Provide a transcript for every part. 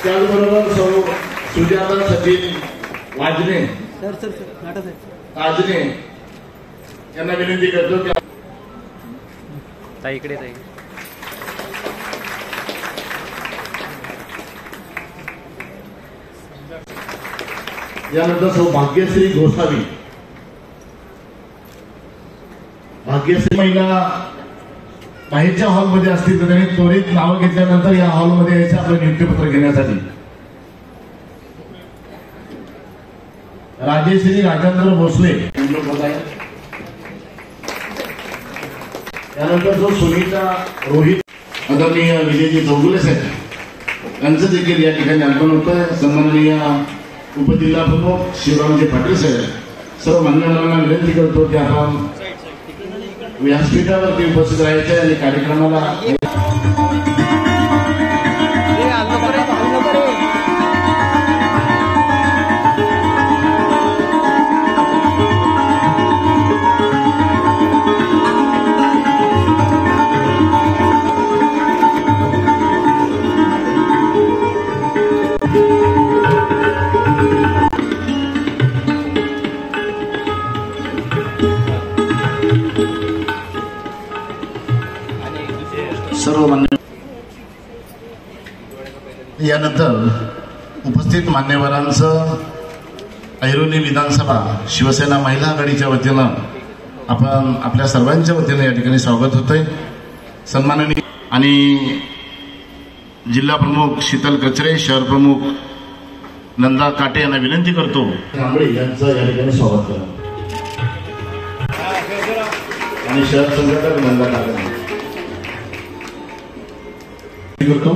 त्याचबरोबर सुजाता सचिन वाजने ताजने यांना विनंती करतो की इकडे यानंतर भाग्यश्री गोसावी महिला बाहेरच्या हॉलमध्ये असतील तर त्यांनी त्वरित नावं घेतल्यानंतर या हॉलमध्ये यायचं आपलं नियुक्तीपत्र घेण्यासाठी. राजेश्री राजेंद्र भोसले त्यानंतर सुनीता रोहित आदरणीय विजयजी चौगुले साहेब यांचं देखील या ठिकाणी आगमन होतं. सन्माननीय उपजिल्हा प्रमुख शिवरामजी पाटील साहेब सर्व मान्यवरांना विनंती करतो की आपण व्यासपीठावरती उपस्थित राहायचे आणि कार्यक्रमाला सर्व मान्य यानंतर उपस्थित मान्यवरांचं ऐरोली विधानसभा शिवसेना महिला आघाडीच्या वतीनं आपण आपल्या सर्वांच्या वतीनं या ठिकाणी स्वागत होतंय. सन्माननीय आणि जिल्हा प्रमुख शीतल कचरे, शहर प्रमुख नंदा काटे यांना विनंती करतो कांबळे यांचं या ठिकाणी स्वागत करा आणि शहर संघटक नंदा काटे करतो.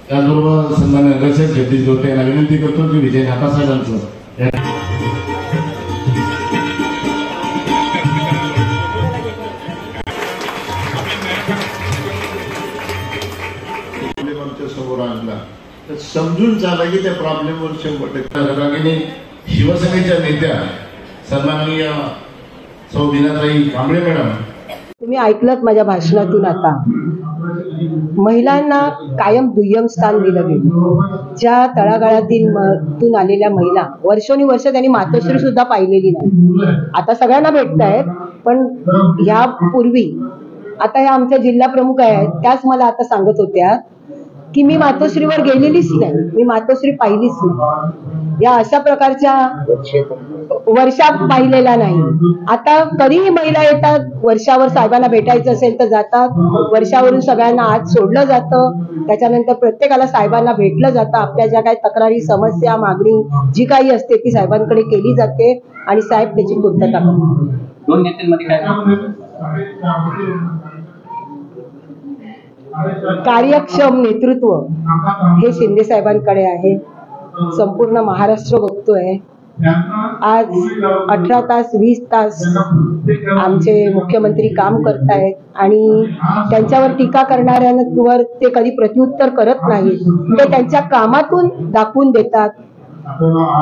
त्याचबरोबर सन्मान्य नगरसेवक जगदीश जोते यांना विनंती करतो की विजय नाकासाहेबांचं समोर आणला तर समजून चाला की त्या प्रॉब्लेमवर 100% शिवसेनेच्या नेत्या सन्माननीय सौ दिनाताई कांबळे मॅडम. तुम्ही ऐकलत माझ्या भाषणातून आता महिलांना कायम दुय्यम स्थान दिलं गेलं. ज्या तळागाळातून आलेल्या महिला वर्षोनुवर्ष त्यांनी मातोश्री सुद्धा पाहिलेली नाही. आता सगळ्यांना भेटतायत पण यापूर्वी आता ह्या आमच्या जिल्हा प्रमुख आहेत त्याच मला आता सांगत होत्या की मी मातोश्रीवर गेलेलीच नाही, मी मातोश्री पाहिलीच नाही. या अशा प्रकारच्या वर्षा पाहिलेला नाही. आता कधीही महिला येतात, वर्षावर साहेबांना भेटायचं असेल तर जातात, वर्षावरून सगळ्यांना आज सोडलं जातं, त्याच्यानंतर प्रत्येकाला साहेबांना भेटलं जातं. आपल्या ज्या काही तक्रारी, समस्या, मागणी जी काही असते ती साहेबांकडे केली जाते आणि साहेब त्याची पूर्तता करतात. दोन नेत्यांमध्ये काय कार्यक्षम नेतृत्व हे शिंदे साहेबांकडे आहे. संपूर्ण महाराष्ट्र बघतोय. आज 18 तास 20 तास आमचे मुख्यमंत्री काम करतायत आणि त्यांच्यावर टीका करणाऱ्यांवर ते कधी प्रत्युत्तर करत नाहीत. ते त्यांच्या कामातून दाखवून देतात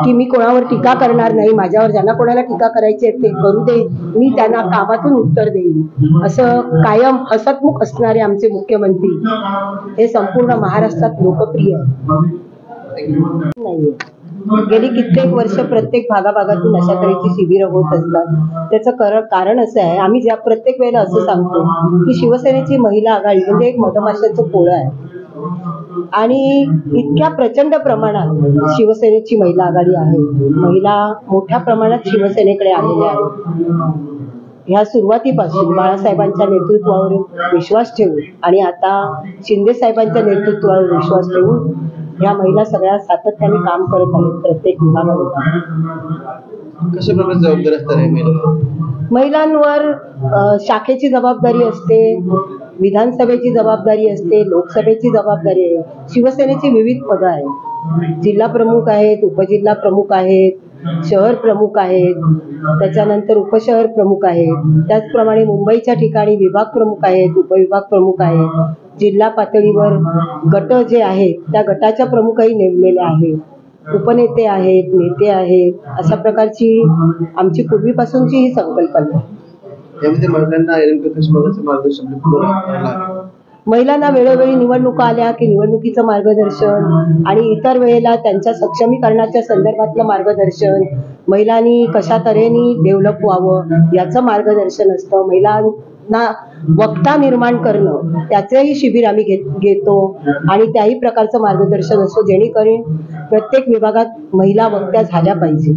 की मी कोणावर टीका करणार नाही, माझ्यावर ज्यांना कोणाला टीका करायची आहे ते करू दे, मी त्यांना कामातून उत्तर देईन. असं कायम हसतमुख असणारे आमचे मुख्यमंत्री हे संपूर्ण महाराष्ट्रात लोकप्रिय नाहीये. गेली कित्येक वर्ष प्रत्येक भागाभागातून अशा तऱ्हेची शिबिरं होत असतात. त्याचं कारण असं आहे, आम्ही ज्या प्रत्येक वेळेला असं सांगतो की शिवसेनेची महिला आघाडी म्हणजे एक मधमाशाचं पोळं आहे आणि इतक्या प्रचंड प्रमाणात शिवसेनेची महिला आघाडी आहे. महिला मोठ्या प्रमाणात शिवसेनेकडे आलेल्या आहेत. ह्या सुरुवातीपासून बाळासाहेबांच्या नेतृत्वावर विश्वास ठेवून आणि आता शिंदे साहेबांच्या नेतृत्वावर विश्वास ठेवून ह्या महिला सगळ्या सातत्याने काम करत आहेत. प्रत्येक विभागामध्ये कशा प्रकारे जबाबदारी असतात महिलांवर शाखेची जबाबदारी असते, विधानसभेची जबाबदारी असते, लोकसभेची जबाबदारी आहे. शिवसेनेची विविध पदं आहेत. जिल्हा प्रमुख आहेत, उपजिल्हा प्रमुख आहेत, शहर प्रमुख आहेत, त्याच्यानंतर उपशहर प्रमुख आहेत. त्याचप्रमाणे मुंबईच्या ठिकाणी विभाग प्रमुख आहेत, उपविभाग प्रमुख आहेत. जिल्हा पातळीवर गट जे आहेत त्या गटाच्या प्रमुखही नेमलेल्या आहेत. उपनेते आहेत, नेते आहेत. अशा प्रकारची आमची पूर्वीपासूनची ही संकल्पना आहे. त्यामध्ये महिलांना मार्गदर्शन महिलांना वेळोवेळी निवडणुका आल्या की निवडणुकीचं मार्गदर्शन आणि इतर वेळेला त्यांच्या सक्षमीकरणाच्या संदर्भातलं मार्गदर्शन, महिलांनी कशा तऱ्हेने डेव्हलप व्हावं याचं मार्गदर्शन असतं. महिलांना वक्ता निर्माण करणं त्याचंही शिबिर आम्ही घेतो आणि त्याही प्रकारचं मार्गदर्शन असतो जेणेकरून प्रत्येक विभागात महिला वक्त्या झाल्या पाहिजे.